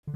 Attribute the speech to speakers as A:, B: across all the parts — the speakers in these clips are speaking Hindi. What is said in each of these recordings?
A: हर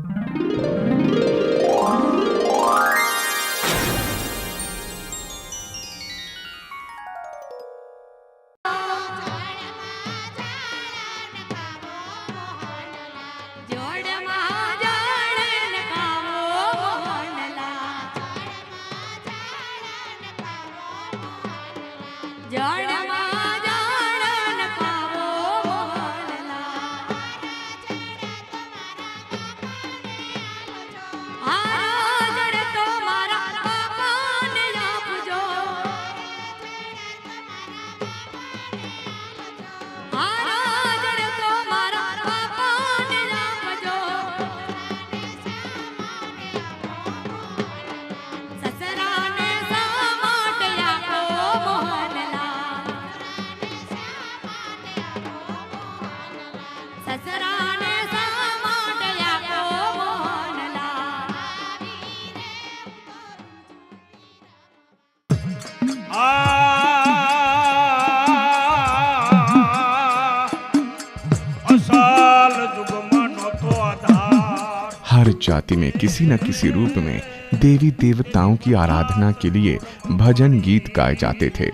A: जाति में किसी न किसी रूप में देवी देवताओं की आराधना के लिए भजन गीत गाए जाते थे।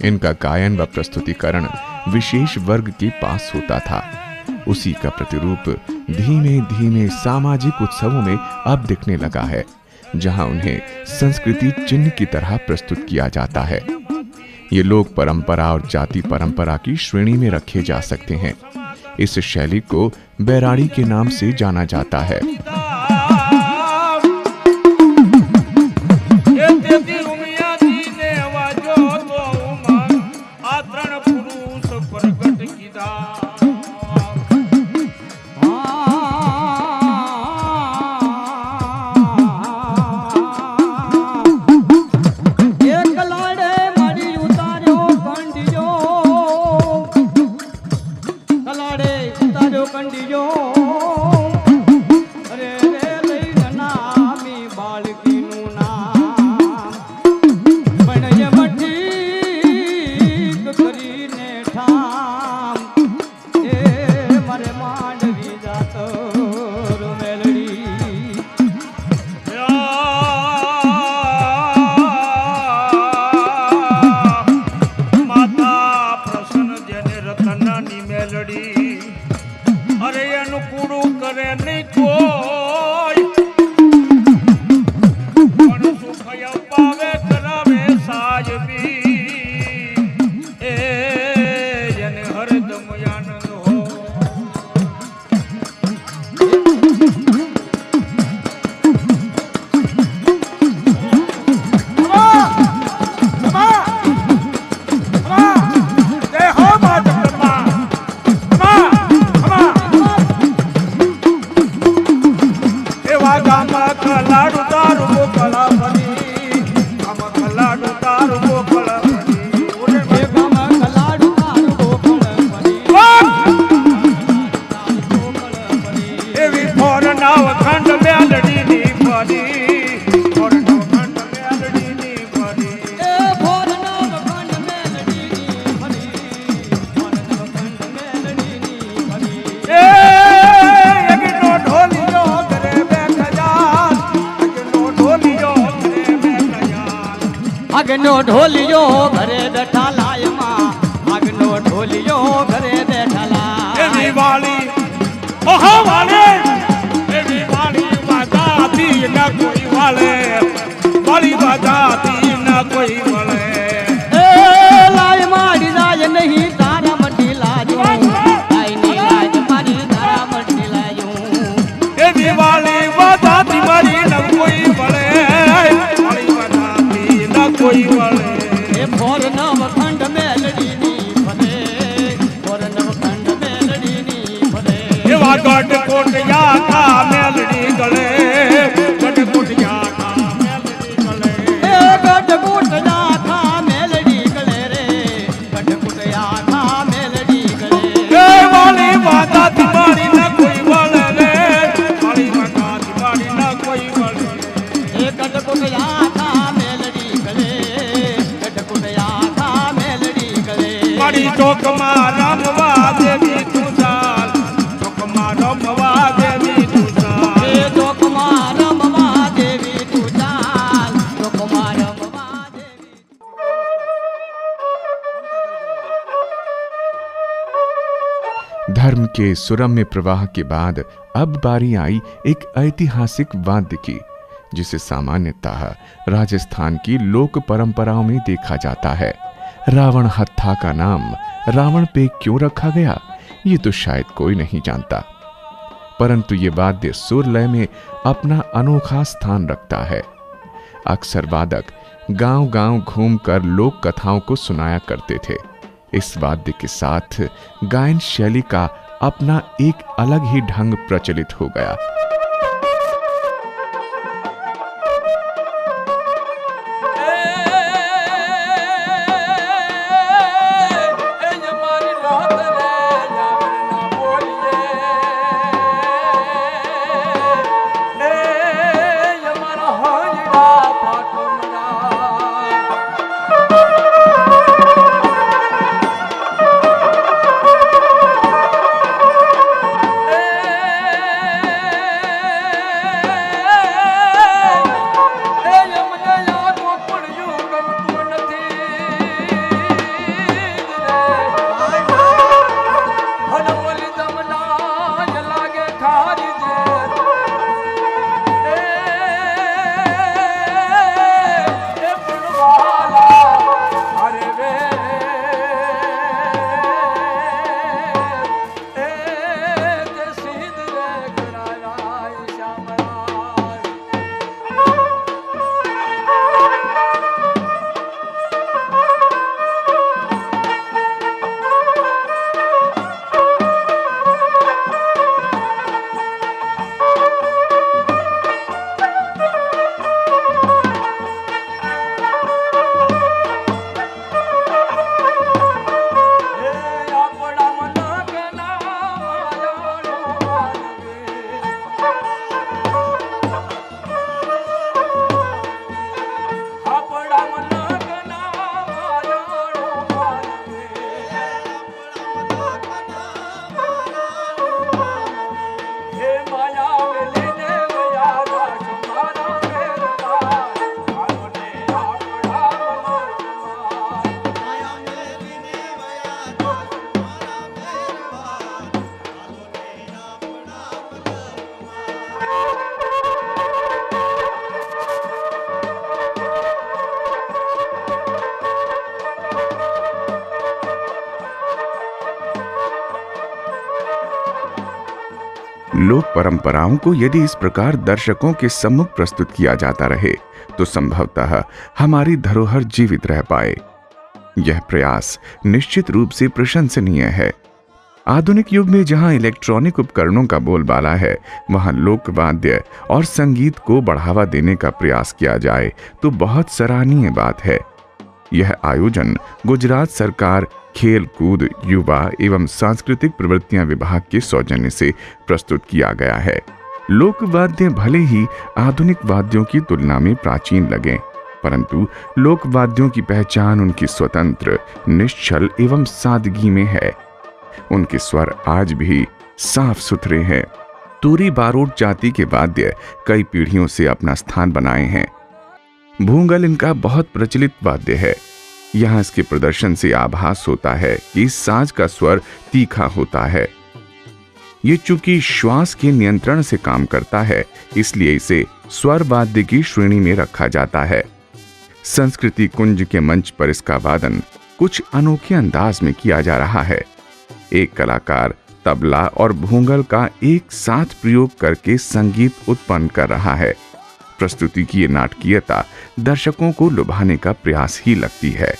A: इनका गायन व प्रस्तुतिकरण विशेष वर्ग के पास होता था। उसी का प्रतिरूप धीमे धीमे सामाजिक उत्सवों में अब दिखने लगा है, जहां उन्हें संस्कृति चिन्ह की तरह प्रस्तुत किया जाता है। ये लोक परंपरा और जाति परंपरा की श्रेणी में रखे जा सकते हैं। इस शैली को बैराड़ी के नाम से जाना जाता है।
B: આગનો ઢોલિયો ઘરે બેઠા લાય માં, આગનો ઢોલિયો ઘરે બેઠા લાય
C: એવી વાળી ઓહો વાલે, એવી વાળી વાજાતી ના કોઈ વાલે, વાળી વાજાતી ના કોઈ વળે.
B: એ લાય મારી જાય નહીં તારા મટી લાજો, લાયની લાજ મારી તારા મટી લાજો.
C: એવી વાળી વાજાતી મારી ન કોઈ વળે, વાળી વાજાતી ન કોઈ વળે.
B: એ ફોર નવ ખંડ મેલડીની ભલે, ફોર નવ ખંડ મેલડીની ભલે.
C: એવા ગઢ કોટિયા કા મેલડી ગળે, ગઢ કોટિયા કા મેલડી ગળે.
B: એ ગઢ કોટિયા કા મેલડી ગળે રે, ગઢ કોટિયા કા મેલડી ગળે.
C: એ વાળી વાજાતી મારી ન કોઈ વળે રે, વાળી વાજાતી મારી ન કોઈ વળે.
B: એ ગઢ કોટિયા કા મેલડી ગળે, ગઢ કોટિયા કા મેલડી ગળે.
C: મારી ચોકમાં રમવા દેવી તું ચાલ, ચોકમાં રમવા દેવી તું ચાલ.
B: એ
A: के सुरम्य प्रवाह के बाद अब बारी आई एक ऐतिहासिक वाद्य की, जिसे सामान्यतः राजस्थान की लोक परंपराओं में देखा जाता है। रावण हत्था का नाम रावण पे क्यों रखा गया, ये तो शायद कोई नहीं जानता, परंतु ये वाद्य सुर लय में अपना अनोखा स्थान रखता है। अक्सर वादक गांव-गांव घूमकर लोक कथाओं को सुनाया करते थे। इस वाद्य के साथ गायन शैली का अपना एक अलग ही ढंग प्रचलित हो गया। लोक परंपराओं को यदि इस प्रकार दर्शकों के सम्मुख प्रस्तुत किया जाता रहे तो संभवतः हमारी धरोहर जीवित रह पाए। यह प्रयास निश्चित रूप से प्रशंसनीय है। आधुनिक युग में जहां इलेक्ट्रॉनिक उपकरणों का बोलबाला है, वहां लोकवाद्य और संगीत को बढ़ावा देने का प्रयास किया जाए तो बहुत सराहनीय बात है। यह आयोजन गुजरात सरकार खेल कूद युवा एवं सांस्कृतिक प्रवृत्तियां विभाग के सौजन्य से प्रस्तुत किया गया है। लोकवाद्य भले ही आधुनिक वाद्यों की तुलना में प्राचीन लगें, परंतु लोकवाद्यों की पहचान उनकी स्वतंत्र, निश्चल एवं सादगी में है। उनके स्वर आज भी साफ सुथरे हैं। तूरी बारोट जाति के वाद्य कई पीढ़ियों से अपना स्थान बनाए हैं। भूंगल इनका बहुत प्रचलित वाद्य है। यहाँ इसके प्रदर्शन से आभास होता है कि इस साज का स्वर तीखा होता है। ये चूंकि श्वास के नियंत्रण से काम करता है, इसलिए इसे स्वर वाद्य की श्रेणी में रखा जाता है। संस्कृति कुंज के मंच पर इसका वादन कुछ अनोखे अंदाज में किया जा रहा है। एक कलाकार तबला और भूंगल का एक साथ प्रयोग करके संगीत उत्पन्न कर रहा है। प्रस्तुति की ये नाटकीयता दर्शकों को लुभाने का प्रयास ही लगती है।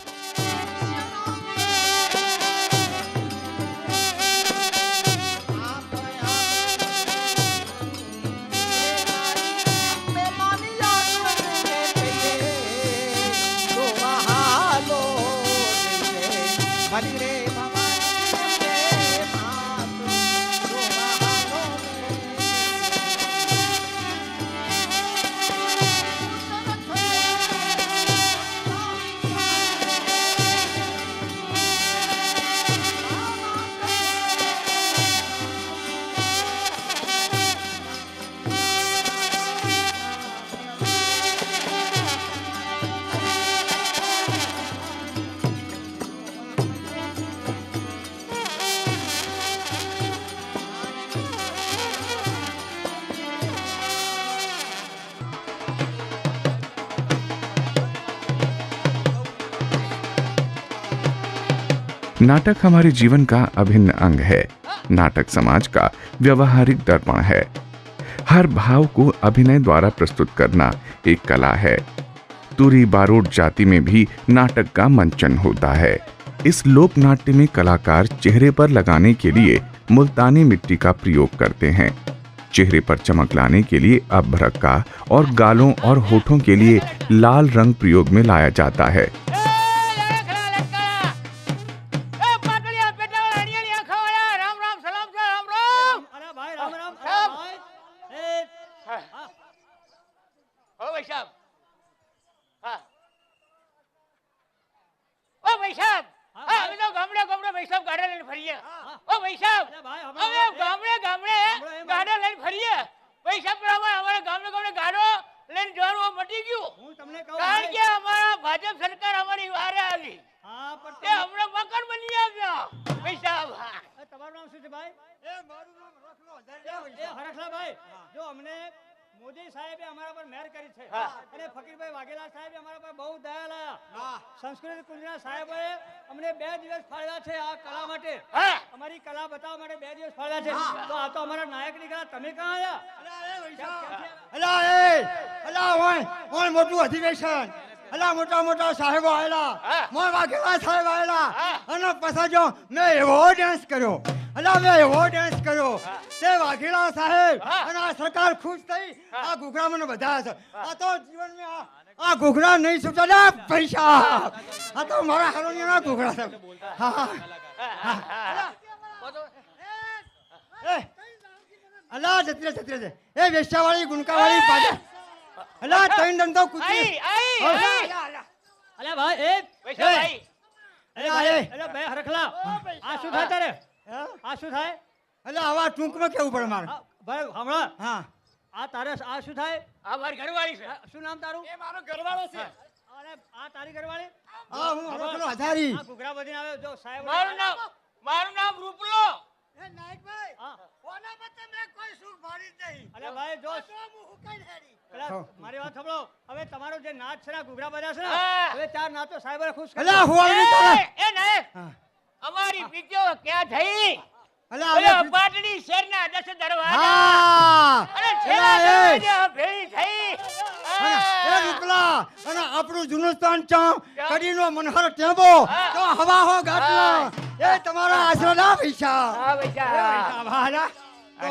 A: नाटक हमारे जीवन का अभिन्न अंग है। नाटक समाज का व्यवहारिक दर्पण है। हर भाव को अभिनय द्वारा प्रस्तुत करना एक कला है। तुरी बारोट जाति में भी नाटक का मंचन होता है। इस लोक नाट्य में कलाकार चेहरे पर लगाने के लिए मुल्तानी मिट्टी का प्रयोग करते हैं। चेहरे पर चमक लाने के लिए अभ्रक का और गालों और होठों के लिए लाल रंग प्रयोग में लाया जाता है।
B: મોદી સાહેબે અમારા પર મહેર કરી છે અને ફકીરભાઈ વાઘેલા સાહેબે અમારા પર બહુ દયા લાયા. સંસ્કૃતિ કુંજના સાહેબે અમને 2 દિવસ ફાળવ્યા છે આ કલા માટે. અમારી કલા બતાવવા માટે 2 દિવસ ફાળવ્યા છે. તો આ તો અમારા નાયકની કલા. તમે ક્યાં આયા?
D: મોટું અધિવેશન મોટા મોટા સાહેબો આવેલા, મોર વાઘેલા સાહેબ આવેલા અને પછી જો મેં એવો ડાન્સ કર્યો તે વાઘેલા સાહેબ અને આ સરકાર ખુશ થઈ આ ઘૂઘરા મને બધા છે. આ તો જીવન મેં આ ઘૂઘરા નહીં છૂટા પૈસા. આ તો મારા હારોનિયાના ઘૂઘરા છે. અલા જતી રહે એ વેશ્યાવાળી ગુણકાવાળી પાછળ અલા ત્રણ દંતો કૂદી
B: અલ્યા ભાઈ એ ભાઈ અલ્યા બે હરખલા આ શું થાય તારે? આ શું થાય?
D: અલા આવા ટૂંકમાં કેવું પડે મારે
B: ભાઈ હમણાં.
D: હા
B: આ તારે આ શું થાય?
E: આ મારી ઘરવાળી છે.
B: શું નામ તારું?
E: એ મારો ઘરવાળો છે.
B: અરે આ તારી ઘરવાળી?
D: હા હું હરખલો હજારી.
B: આ ઘૂઘરા બધીને આવે જો સાહેબ.
E: મારું નામ રૂપલો.
D: એ નાયકભાઈ ઓના બતે મેં કોઈ સુખ ભાડી નહીં.
B: અરે ભાઈ જો
D: હું કઈ હેડી
B: મારી વાત સાંભળો. હવે તમારો જે નાચ છે ને ઘૂઘરા બધા છે ને હવે 4 નાચો સાહેબને ખુશ કરો.
D: અલા હોવાની તારે
E: એ નહીં અમારી બીજો ક્યાં થઈ?
D: અલા
E: ઓલે પાટડી શેરના 10 દરવાજા.
D: હા
E: અરે છેલ્લા દરવાજા ભેળી થઈ.
D: એ રૂપલા અને આપણું જુનુસ્તાન ચા કડીનો મનહર ટેબો તો હવા હો ગાટલો એ તમારા આશીર્વાદ પૈસા.
E: હા પૈસા
D: ભાડા તો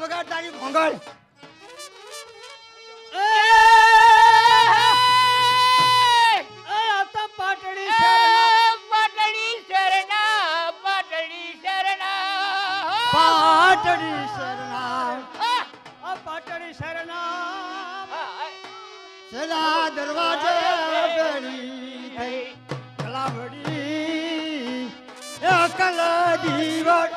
D: વગાડ તારી ભંગળ.
B: પાટડી શરણા
D: છેલ્લા દરવાજે બેડી થઈ કલાવડી કલ દીવડ.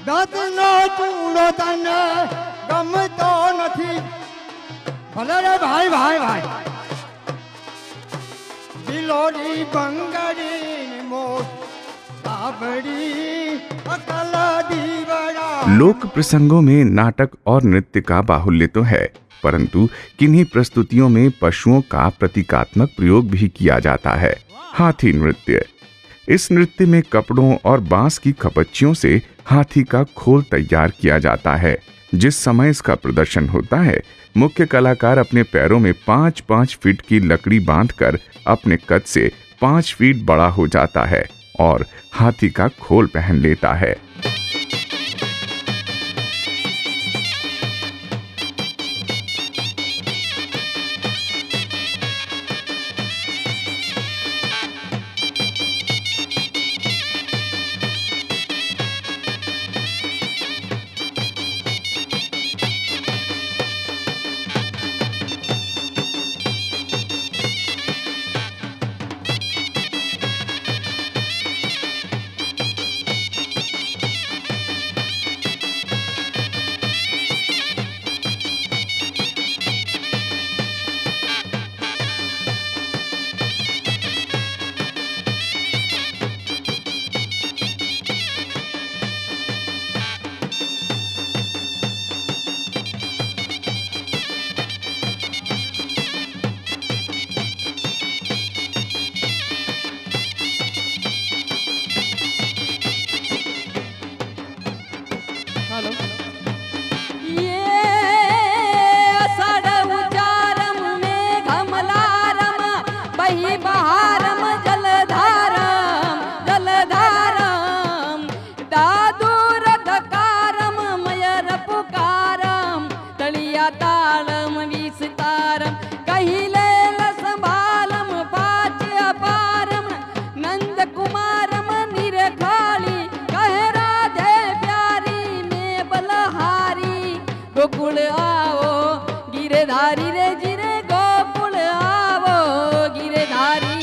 D: દાંતનો ચૂડો તને ગમતો નથી. ભલે રે ભાઈ બિલોડી બંગડી મોટ બાબડી અકલ દીવડા.
A: लोक प्रसंगों में नाटक और नृत्य का बाहुल्य तो है, परंतु किन्हीं प्रस्तुतियों में पशुओं का प्रतीकात्मक प्रयोग भी किया जाता है। हाथी नृत्य। इस नृत्य में कपड़ों और बांस की खपच्चियों से हाथी का खोल तैयार किया जाता है। जिस समय इसका प्रदर्शन होता है, मुख्य कलाकार अपने पैरों में 5-5 फीट की लकड़ी बांधकर अपने कद से 5 फीट बड़ा हो जाता है और हाथी का खोल पहन लेता है।
F: वही बहारम जलधारम जलधारम दादू रथकारम मयर पुकारम तलिया तालम विस्तारम कहिले लसबालम पाच अपारम नंद कुमारम निरखाली कह राधे प्यारी में बलहारी गोकुल आओ गिरधारी रे जिरे गोकुल आवो गिरधारी।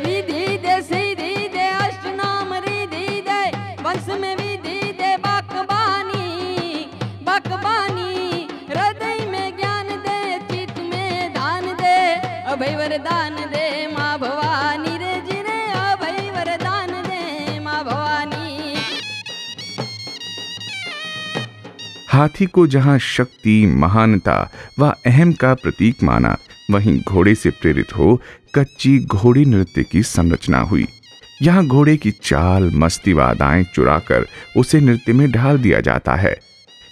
F: रिधि दे सिद्धि दे अष्टनाम रिधि दे वंश में विधि दे बकबानी बकबानी हृदय में ज्ञान दे चित्त में दान दे अभय वरदान दे माँ भवानी रे जिरे अभय वरदान दे माँ भवानी।
A: हाथी को जहां शक्ति, महानता व अहम का प्रतीक माना, वहीं घोड़े से प्रेरित हो कच्ची घोड़ी नृत्य की संरचना हुई। यहाँ घोड़े की चाल, मस्ती व अदाएं चुराकर उसे नृत्य में ढाल दिया जाता है।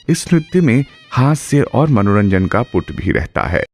A: इस नृत्य में हास्य और मनोरंजन का पुट भी रहता है।